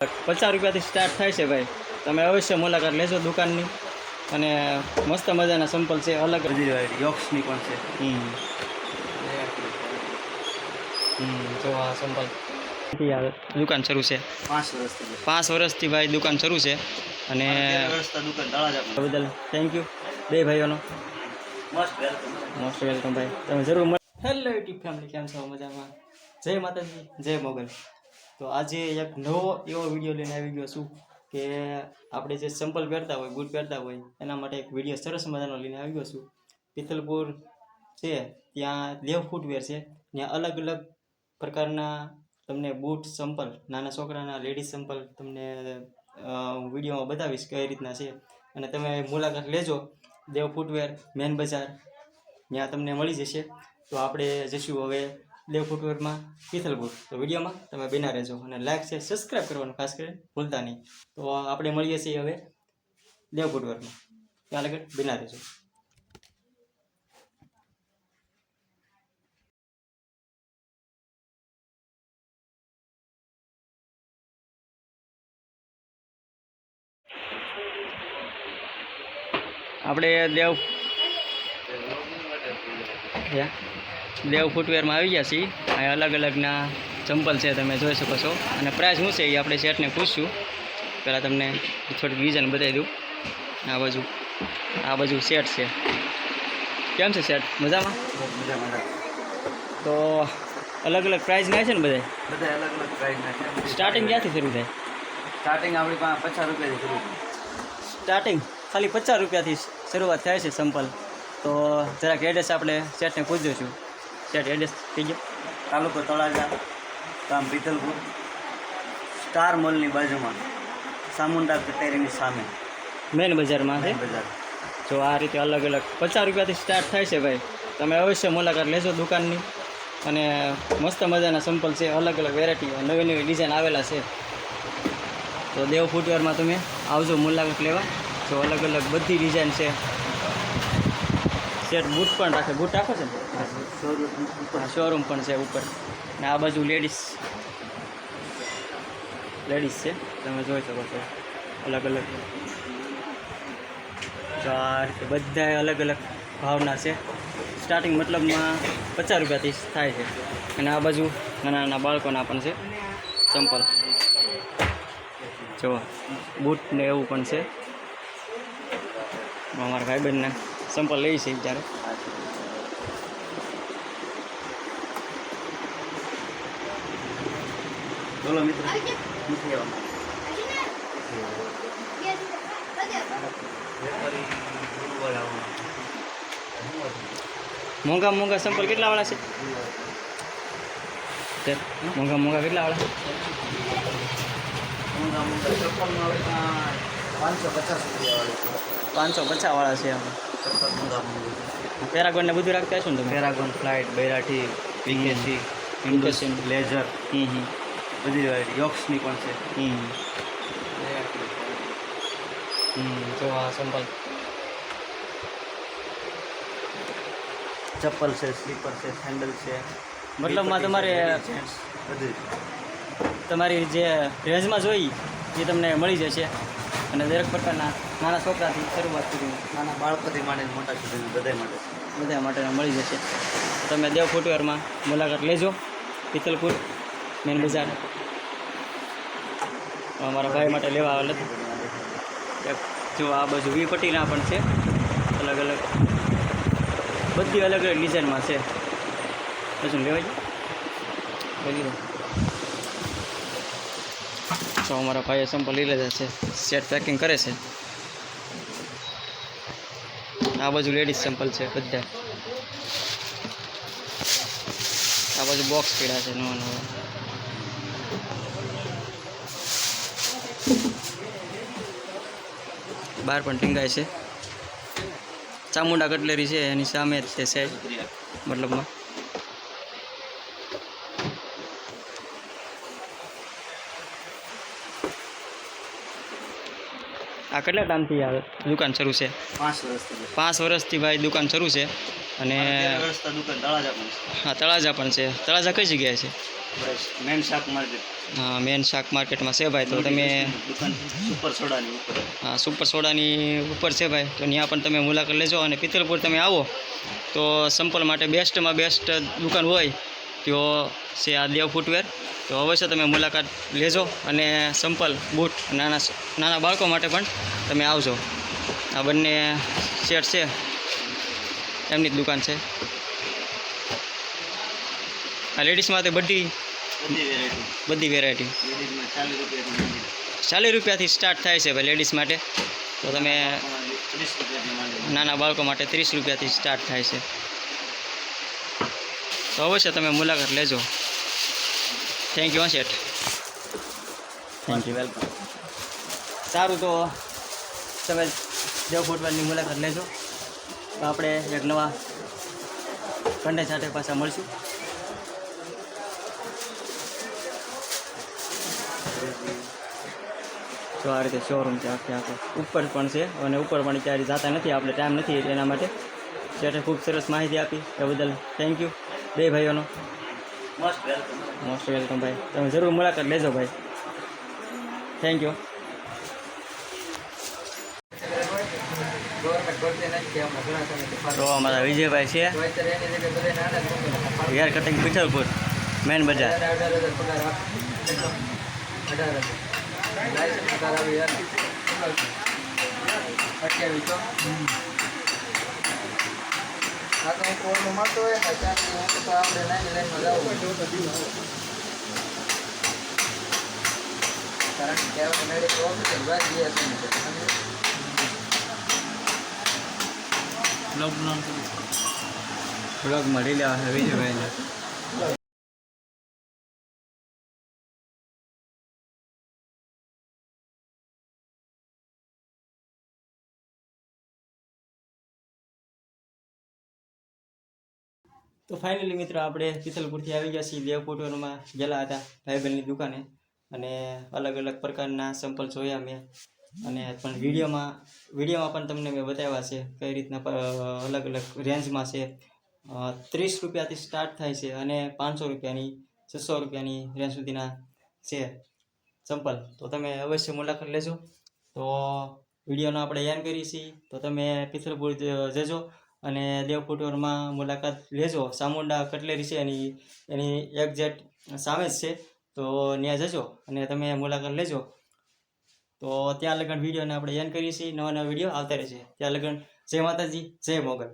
₹50 start થાય છે ભાઈ. તમે અવશ્ય મુલાકાત લેજો દુકાનની. અને મસ્ત મજાના સંપલ છે, અલગ બધી વેરાયટી યોક્સની પણ છે. જો આ સંપલ દુકાન શરૂ છે 5 વર્ષથી. 5 વર્ષથી ભાઈ દુકાન શરૂ છે. અને 13 વર્ષથી દુકાન તળાજા બદલ થેન્ક યુ બે ભાઈઓનો. મોસ્ટ વેલકમ ભાઈ. તમે જરૂર હેલો યુટ્યુબ ફેમિલી, કેમ છો? મજામાં? જય માતાજી, જય મોગલ. તો આજે એક નવો એવો વિડીયો લઈને આવી ગયો છું કે આપણે જે સંપલ પહેરતા હોય, બૂટ પહેરતા હોય, એના માટે એક વિડીયો સરસ મજાનો લઈને આવી ગયો છું. પિથલપુર છે ત્યાં દેવ ફૂટવેર છે, ત્યાં અલગ અલગ પ્રકારના તમને બૂટ, સંપલ, નાના છોકરાના લેડીઝ સંપલ તમને વિડીયોમાં બતાવીશ કઈ રીતના છે. અને તમે મુલાકાત લેજો દેવ ફૂટવેર મેન બજાર, ત્યાં તમને મળી જશે. તો આપણે જઈશું હવે દેવ ફૂટવેરમાં પિથલપુર. તો વિડીયોમાં તમે બિના રહેજો અને લાઈક છે સબસ્ક્રાઈબ કરવાનું ખાસ કરીને ભૂલતા નહીં. તો આપણે મળીએ છીએ હવે દેવ ફૂટવેરમાં, ત્યાં લગન બિના રહેજો. આપણે દેવ ફૂટવેરમાં આવી ગયા છીએ. આ અલગ અલગના ચંપલ છે, તમે જોઈ શકો છો. અને પ્રાઇસ શું છે એ આપણે શેઠને પૂછશું. પહેલાં તમને થોડીક ડિઝાઇન બતાવી દઉં. આ બાજુ શેઠ છે. કેમ છે શેઠ? મજામાં? તો અલગ અલગ પ્રાઇસના છે ને બધા અલગ અલગ પ્રાઇસના છે. સ્ટાર્ટિંગ ક્યાંથી શરૂ થાય? સ્ટાર્ટિંગ આપણી પાસે 50 રૂપિયાથી શરૂ થાય. સ્ટાર્ટિંગ ખાલી ₹50થી શરૂઆત થાય છે સંપલ. તો જરાક એડ્રેસ આપણે શેઠને પૂછજો છું. શેઠ એડ્રેસ થઈ ગયો? તાલુકો તળાજા, ગામ પિથલપુર, સ્ટાર મોલની બાજુમાં, સામુંડા કટેરીની સામે મેન બજારમાં છે. બજાર. જો આ રીતે અલગ અલગ ₹50થી સ્ટાર્ટ થાય છે ભાઈ. તમે અવશ્ય મુલાકાત લેજો દુકાનની. અને મસ્ત મજાના સંપલ છે, અલગ અલગ વેરાયટી, નવી નવી ડિઝાઇન આવેલા છે. તો દેવ ફૂટવેરમાં તમે આવજો મુલાકાત લેવા. જો અલગ અલગ બધી ડિઝાઇન છે. શેઠ બૂટ પણ રાખે. બૂટ રાખો છે ને? શોરૂમ પણ છે ઉપર. ને આ બાજુ લેડીઝ છે, તમે જોઈ શકો છો. અલગ અલગ જો આ રીતે બધા અલગ અલગ ભાવના છે. સ્ટાર્ટિંગ મતલબમાં ₹50થી થાય છે. અને આ બાજુ નાના નાના બાળકોના પણ છે ચંપલ. જો બૂટ ને એવું પણ છે. અમારા ભાઈબંધને સંપલ લઈ છે ત્યારે. બોલો મિત્રો. મોંઘા સંપલ કેટલા વાળા છે? મોંઘા કેટલા વાળા? ₹550 વાળા છે. પેરાગોન ને બધું રાખતા હશો ને તમે? પેરાગોન, ફ્લાઇટ, બૈરાઠી, પીકેસી, ઇન્ડોસિન, લેઝર, બધી વેરાયટી યોક્સની પણ છે. જો આ સંપલ ચપ્પલ છે, સ્લીપર છે, સેન્ડલ છે. મતલબમાં તમારે બધી તમારી જે રેન્જમાં જોઈ એ તમને મળી જશે. અને દરેક પ્રકારના નાના છોકરાથી શરૂઆત કરીને નાના બાળકોથી માંડીને મોટા સુધી બધા માટેના મળી જશે. તમે દેવ ફૂટવેરમાં મુલાકાત લેજો પિથલપુર મેન બજાર. અમારા ભાઈ માટે લેવા આવેલ નથી. જો આ બાજુ વી પટ્ટીના પણ છે, અલગ અલગ બધી અલગ અલગ ડિઝાઇનમાં છે. શું લેવાય બોલી દો. તો અમારા ભાઈએ સંપલ લઈ લીધા છે. સેટ પેકિંગ કરે છે. આ બાજુ લેડીઝ સંપલ છે બધા. આ બાજુ બોક્સ પીડા છે નવા નવા. બહાર પણ ટીંગાય છે. ચામુંડા કટલેરી છે એની સામે જ છે સાઈડ મતલબમાં. આ કેટલા ટાઈમથી આ દુકાન શરૂ છે? 5 વર્ષથી. 5 વર્ષથી ભાઈ દુકાન શરૂ છે. અને 13 વર્ષથી દુકાન તળાજા પણ છે. હા, તળાજા પણ છે. તળાજા કઈ જગ્યાએ છે? મેન શાક માર્કેટ હા મેન શાક માર્કેટમાં છે ભાઈ. તો તમે દુકાન સુપર સોડાની ઉપર. સુપર સોડાની ઉપર છે ભાઈ. તો ત્યાં પણ તમે મુલાકાત લેજો. અને પિત્તલપુર તમે આવો તો સંપલ માટે બેસ્ટમાં બેસ્ટ દુકાન હોય તો છે આ દેવ ફૂટવેર. તો અવશ્ય તમે મુલાકાત લેજો. અને સંપલ બૂટ નાના બાળકો માટે પણ તમે આવજો. આ બંને શેટ છે એમની જ દુકાન છે. આ લેડીઝમાં તે બધી વેરાયટી ₹40 સ્ટાર્ટ થાય છે ભાઈ લેડીઝ માટે. તો તમે નાના બાળકો માટે ₹30 સ્ટાર્ટ થાય છે. તો અવશ્ય તમે મુલાકાત લેજો. Thank you Sheth. Thank you, welcome. સારું, તો તમે દેવ ફૂટવેરની મુલાકાત લેજો. તો આપણે એક નવા કન્ટેન્ટ સાથે પાછા મળશું. તો આ રીતે શોરૂમ છે આખે આખો. ઉપર પણ છે અને ઉપર પણ ક્યારે જતા નથી આપણે, ટાઈમ નથી એના માટે. શેઠે ખૂબ સરસ માહિતી આપી એ બદલ થેન્ક યુ બે ભાઈઓનો. મોસ્ટ વેલકમ ભાઈ. તમે જરૂર મુલાકાત લેજો ભાઈ. Thank you. તો અમારા વિજયભાઈ છે, હેર કટિંગ પિત્તલપુર મેન બજાર. બ્લોગ મળી લેવા વિજયભાઈને. તો ફાઇનલી મિત્રો આપણે પિત્તલપુરથી આવી ગયા છીએ. દેવ ફૂટવેરમાં ગયેલા હતા ભાઈબંધની દુકાને અને અલગ અલગ પ્રકારના સંપલ જોયા મેં. અને પણ વિડીયોમાં પણ તમને મેં બતાવ્યા છે કઈ રીતના અલગ અલગ રેન્જમાં છે. ₹30થી સ્ટાર્ટ થાય છે અને ₹500ની ₹600ની રેન્જ સુધીના છે સંપલ. તો તમે અવશ્ય મુલાકાત લેજો. તો વિડીયોનો આપણે એન્ડ કરીએ છીએ. તો તમે પિત્તલપુર જજો અને દેવ ફૂટવેરમાં મુલાકાત લેજો. ચામુંડા કટલેરી છે એની એક્ઝેક્ટ સામે જ છે. તો ત્યાં જજો અને તમે મુલાકાત લેજો. તો ત્યાં લગન વિડીયોને આપણે એન્ડ કરીએ છીએ. નવા વિડીયો આવતા રહેશે. ત્યાં લગન જય માતાજી, જય મોગલ.